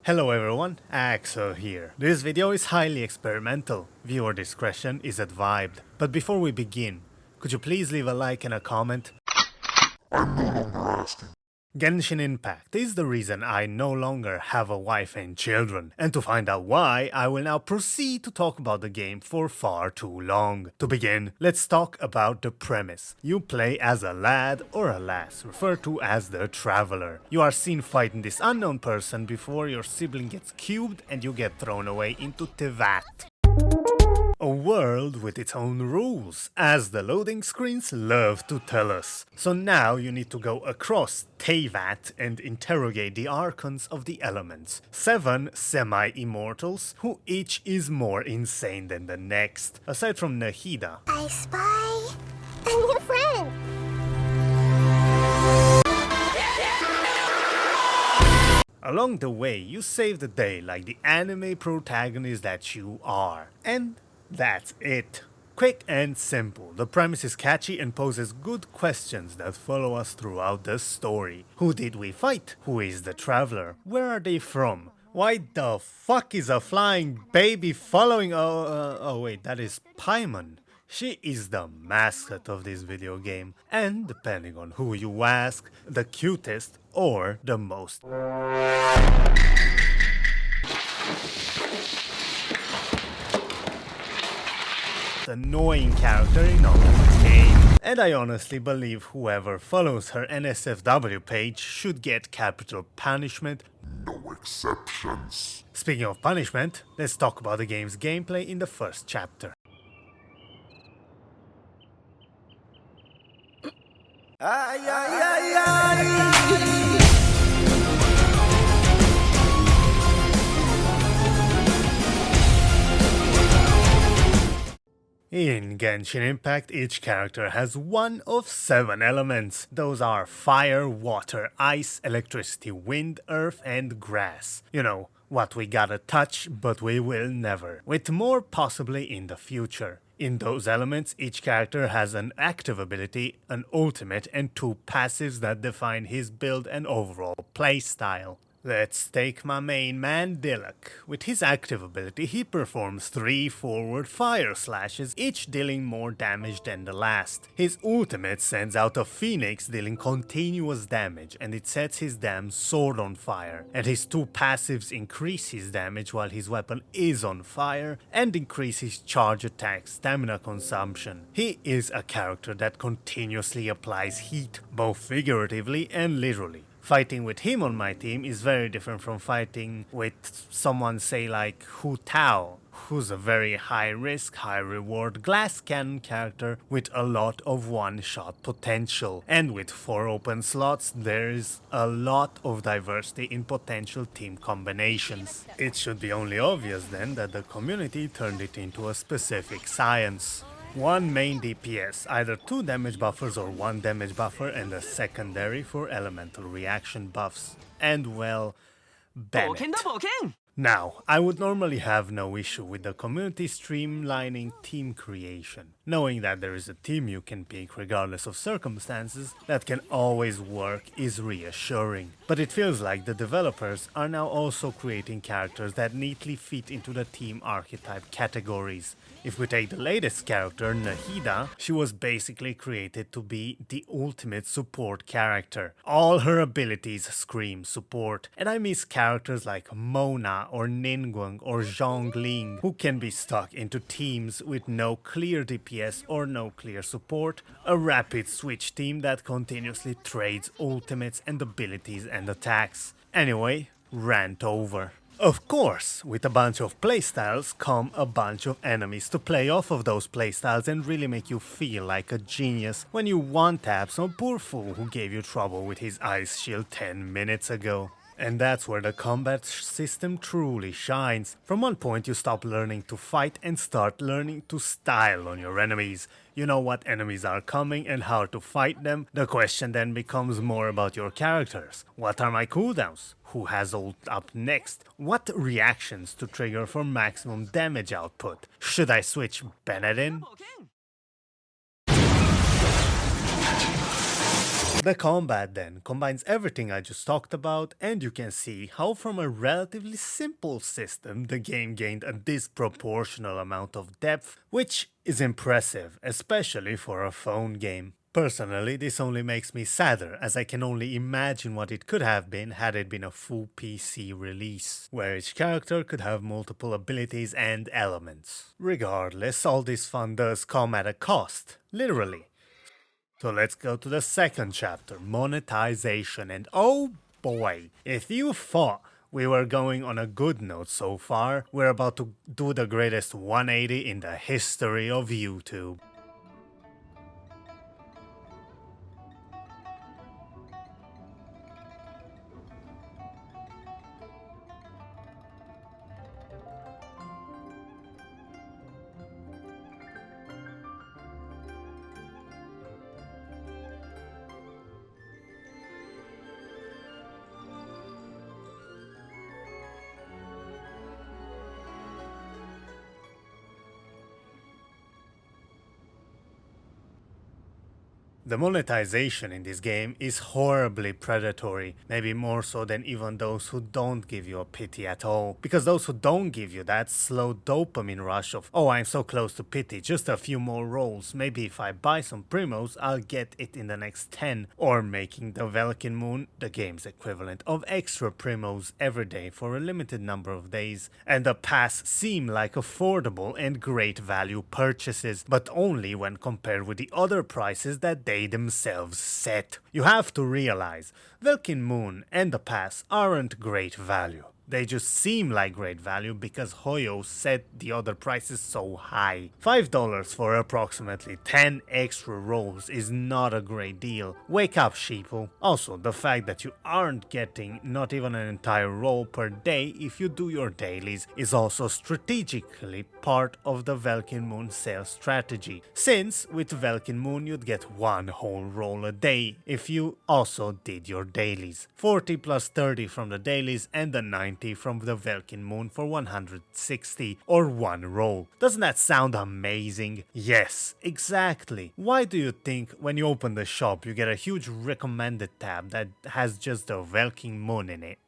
Hello everyone, Axel here. This video is highly experimental. Viewer discretion is advised. But before we begin, could you please leave a like and a comment? I'm no longer asking. Genshin Impact is the reason I no longer have a wife and children, and to find out why, I will now proceed to talk about the game for far too long. To begin, let's talk about the premise. You play as a lad or a lass, referred to as the Traveler. You are seen fighting this unknown person before your sibling gets cubed and you get thrown away into Tevat. A world with its own rules, as the loading screens love to tell us. So now you need to go across Tevat and interrogate the archons of the elements. 7 semi-immortals, who each is more insane than the next. Aside from Nahida, I spy a new friend. along the way you save the day like the anime protagonist that you are. And that's it. Quick and simple. The premise is catchy and poses good questions that follow us throughout the story. Who did we fight? Who is the Traveler? Where are they from? Why the fuck is a flying baby following? Oh wait, that is Paimon. She is the mascot of this video game, and depending on who you ask, the cutest or the most annoying character in all of the game. And I honestly believe whoever follows her NSFW page should get capital punishment. No exceptions. Speaking of punishment, let's talk about the game's gameplay in the first chapter. In Genshin Impact, each character has one of 7 elements. Those are fire, water, ice, electricity, wind, earth, and grass. You know, what we gotta touch, but we will never. With more possibly in the future. In those elements, each character has an active ability, an ultimate, and 2 passives that define his build and overall playstyle. Let's take my main man Dilek. With his active ability, he performs 3 forward fire slashes, each dealing more damage than the last. His ultimate sends out a phoenix dealing continuous damage, and it sets his damn sword on fire. And his 2 passives increase his damage while his weapon is on fire, and increase his charge attack stamina consumption. He is a character that continuously applies heat, both figuratively and literally. Fighting with him on my team is very different from fighting with someone, say like Hu Tao, who's a very high risk, high reward glass cannon character with a lot of one-shot potential. And with 4 open slots, there is a lot of diversity in potential team combinations. It should be only obvious then that the community turned it into a specific science. 1 main DPS, either 2 damage buffers or 1 damage buffer, and a secondary for elemental reaction buffs. And well, Bennett. Now, I would normally have no issue with the community streamlining team creation. Knowing that there is a team you can pick regardless of circumstances that can always work is reassuring. But it feels like the developers are now also creating characters that neatly fit into the team archetype categories. If we take the latest character, Nahida, she was basically created to be the ultimate support character. All her abilities scream support, and I miss characters like Mona or Ningguang or Zhongling, who can be stuck into teams with no clear DPS or no clear support, a rapid switch team that continuously trades ultimates and abilities and attacks. Anyway, rant over. Of course, with a bunch of playstyles come a bunch of enemies to play off of those playstyles and really make you feel like a genius when you one-tap some poor fool who gave you trouble with his ice shield 10 minutes ago. And that's where the combat system truly shines. From one point you stop learning to fight and start learning to style on your enemies. You know what enemies are coming and how to fight them. The question then becomes more about your characters. What are my cooldowns? Who has ult up next? What reactions to trigger for maximum damage output? Should I switch Bennett in? The combat then combines everything I just talked about, and you can see how from a relatively simple system the game gained a disproportional amount of depth, which is impressive, especially for a phone game. Personally, this only makes me sadder, as I can only imagine what it could have been had it been a full PC release, where each character could have multiple abilities and elements. Regardless, all this fun does come at a cost, literally. So let's go to the second chapter, monetization, and oh boy, if you thought we were going on a good note so far, we're about to do the greatest 180 in the history of YouTube. The monetization in this game is horribly predatory, maybe more so than even those who don't give you a pity at all. Because those who don't give you that slow dopamine rush of, oh, I'm so close to pity, just a few more rolls, maybe if I buy some primos, I'll get it in the next 10, or making the Velkin Moon the game's equivalent of extra primos every day for a limited number of days, and the pass seem like affordable and great value purchases, but only when compared with the other prices that they themselves set. You have to realize, Velkin Moon and the pass aren't great value. They just seem like great value because Hoyo set the other prices so high. $5 for approximately 10 extra rolls is not a great deal. Wake up, sheeple. Also, the fact that you aren't getting not even an entire roll per day if you do your dailies is also strategically part of the Velkin Moon sales strategy, since with Velkin Moon you'd get one whole roll a day if you also did your dailies. 40 plus 30 from the dailies and the 90 from the Velkin Moon for 160 or one roll. Doesn't that sound amazing? Yes, exactly. Why do you think when you open the shop you get a huge recommended tab that has just the Velkin Moon in it?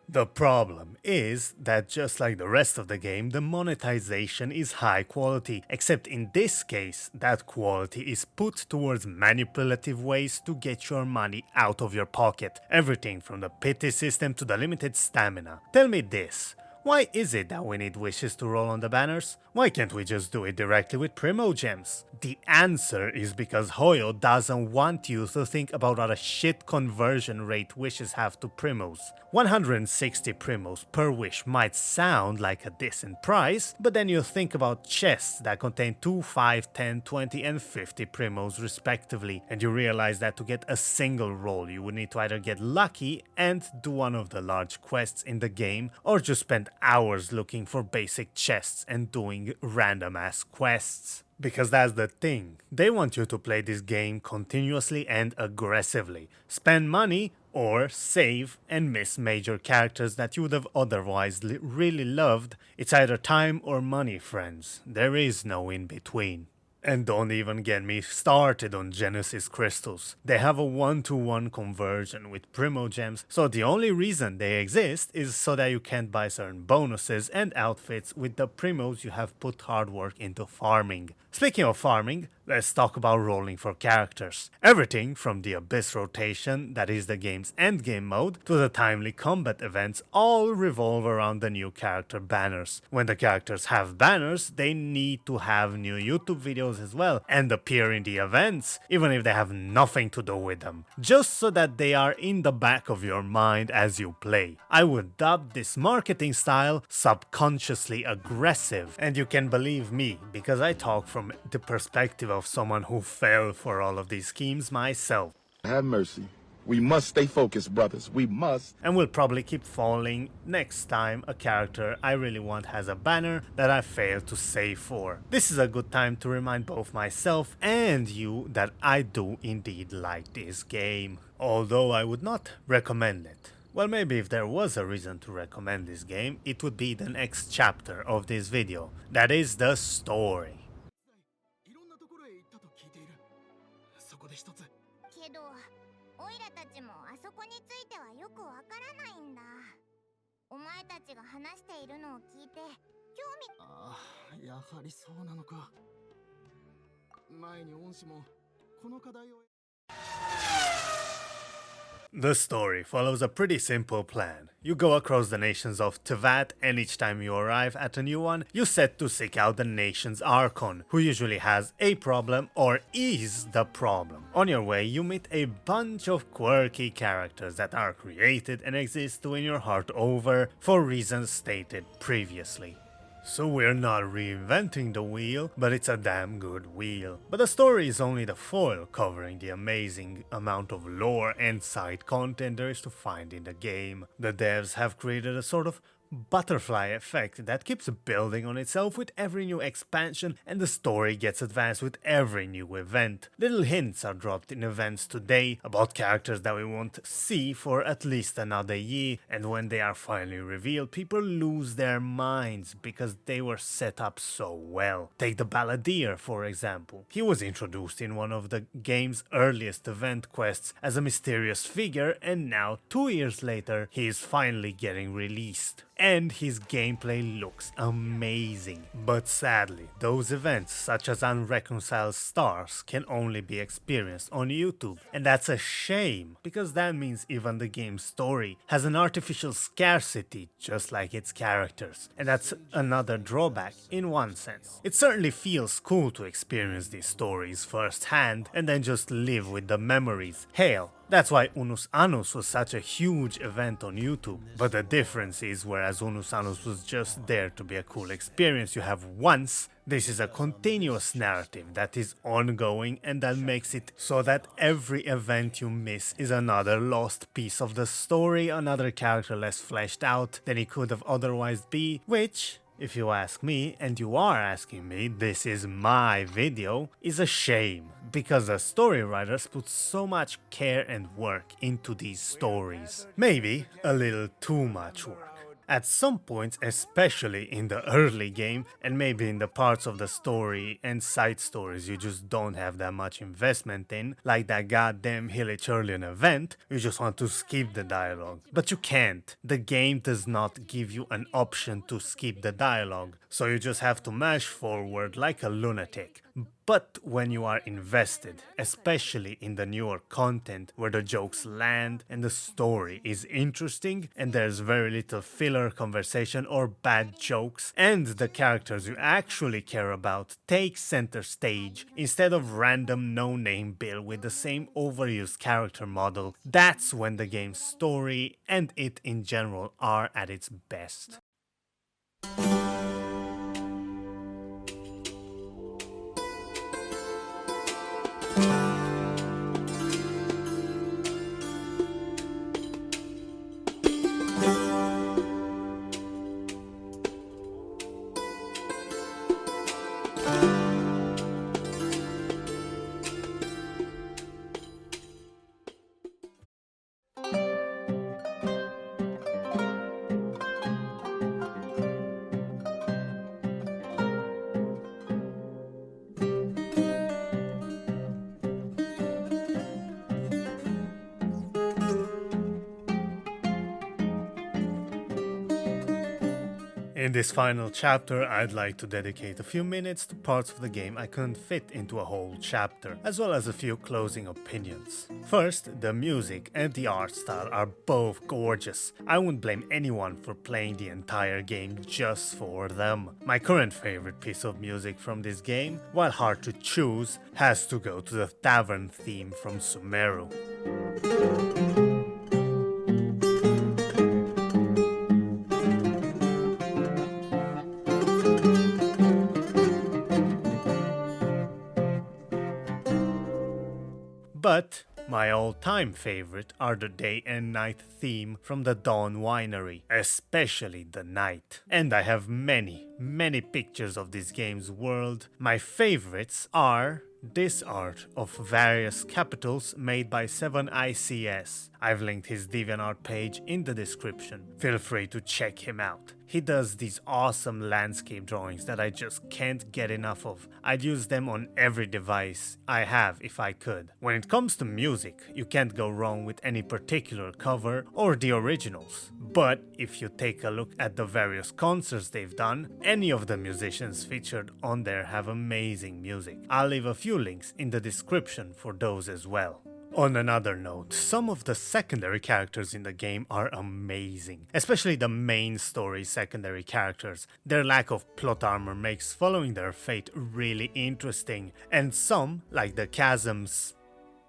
The problem is that just like the rest of the game, the monetization is high quality, except in this case, that quality is put towards manipulative ways to get your money out of your pocket. Everything from the pity system to the limited stamina. Tell me this. Why is it that we need wishes to roll on the banners? Why can't we just do it directly with Primo Gems? The answer is because Hoyo doesn't want you to think about what a shit conversion rate wishes have to Primos. 160 Primos per wish might sound like a decent price, but then you think about chests that contain 2, 5, 10, 20 and 50 Primos respectively, and you realize that to get a single roll you would need to either get lucky and do one of the large quests in the game, or just spend hours looking for basic chests and doing random ass quests. Because that's the thing, they want you to play this game continuously and aggressively, spend money or save and miss major characters that you would have otherwise really loved. It's either time or money, friends, there is no in between. And don't even get me started on Genesis crystals. They have a 1-to-1 conversion with Primo Gems, so the only reason they exist is so that you can't buy certain bonuses and outfits with the Primos you have put hard work into farming. Speaking of farming, let's talk about rolling for characters. Everything from the Abyss rotation, that is the game's endgame mode, to the timely combat events all revolve around the new character banners. When the characters have banners, they need to have new YouTube videos as well and appear in the events, even if they have nothing to do with them, just so that they are in the back of your mind as you play. I would dub this marketing style subconsciously aggressive, and you can believe me because I talk from the perspective of someone who fell for all of these schemes myself. Have mercy. We must stay focused, brothers. We must. And will probably keep falling next time a character I really want has a banner that I failed to save for. This is a good time to remind both myself and you that I do indeed like this game, although I would not recommend it. Well, maybe if there was a reason to recommend this game, it would be the next chapter of this video, that is the story. けどらたちもあそこについてはよくわからないんだ。お前たちが話しているのを聞いて興味。ああ、やはりそうなのか。前に恩師もこの課題を。 The story follows a pretty simple plan. You go across the nations of Tevat, and each time you arrive at a new one, you set to seek out the nation's Archon, who usually has a problem or is the problem. On your way, you meet a bunch of quirky characters that are created and exist to win your heart over for reasons stated previously. So we're not reinventing the wheel, but it's a damn good wheel. But the story is only the foil covering the amazing amount of lore and side content there is to find in the game. The devs have created a sort of butterfly effect that keeps building on itself with every new expansion, and the story gets advanced with every new event. Little hints are dropped in events today about characters that we won't see for at least another year, and when they are finally revealed, people lose their minds because they were set up so well. Take the Balladeer for example. He was introduced in one of the game's earliest event quests as a mysterious figure, and now 2 years later he is finally getting released. And his gameplay looks amazing. But sadly, those events such as Unreconciled Stars can only be experienced on YouTube. And that's a shame, because that means even the game's story has an artificial scarcity just like its characters. And that's another drawback in one sense. It certainly feels cool to experience these stories firsthand and then just live with the memories. Hell, that's why Unus Annus was such a huge event on YouTube. But the difference is, whereas Unus Annus was just there to be a cool experience you have once, this is a continuous narrative that is ongoing, and that makes it so that every event you miss is another lost piece of the story, another character less fleshed out than he could have otherwise be, which, if you ask me, and you are asking me, this is my video, is a shame, because the story writers put so much care and work into these stories. Maybe a little too much work. At some points, especially in the early game, and maybe in the parts of the story and side stories you just don't have that much investment in, like that goddamn Hillichurlian event, you just want to skip the dialogue. But you can't. The game does not give you an option to skip the dialogue, so you just have to mash forward like a lunatic. But when you are invested, especially in the newer content where the jokes land and the story is interesting and there's very little filler conversation or bad jokes, and the characters you actually care about take center stage instead of random no-name Bill with the same overused character model, that's when the game's story and it in general are at its best. In this final chapter, I'd like to dedicate a few minutes to parts of the game I couldn't fit into a whole chapter, as well as a few closing opinions. First, the music and the art style are both gorgeous. I wouldn't blame anyone for playing the entire game just for them. My current favorite piece of music from this game, while hard to choose, has to go to the tavern theme from Sumeru. But my all-time favorite are the day and night theme from the Dawn Winery, especially the night. And I have many, many pictures of this game's world. My favorites are this art of various capitals made by 7ICS. I've linked his DeviantArt page in the description. Feel free to check him out. He does these awesome landscape drawings that I just can't get enough of. I'd use them on every device I have if I could. When it comes to music, you can't go wrong with any particular cover or the originals. But if you take a look at the various concerts they've done, any of the musicians featured on there have amazing music. I'll leave a few links in the description for those as well. On another note, some of the secondary characters in the game are amazing, especially the main story secondary characters. Their lack of plot armor makes following their fate really interesting, and some, like the Chasms,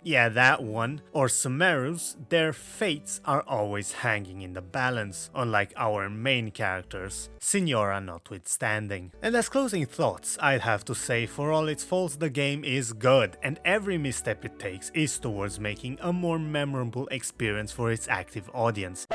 yeah, that one, or Sumerus, their fates are always hanging in the balance, unlike our main characters, Signora notwithstanding. And as closing thoughts, I'd have to say, for all its faults, the game is good, and every misstep it takes is towards making a more memorable experience for its active audience.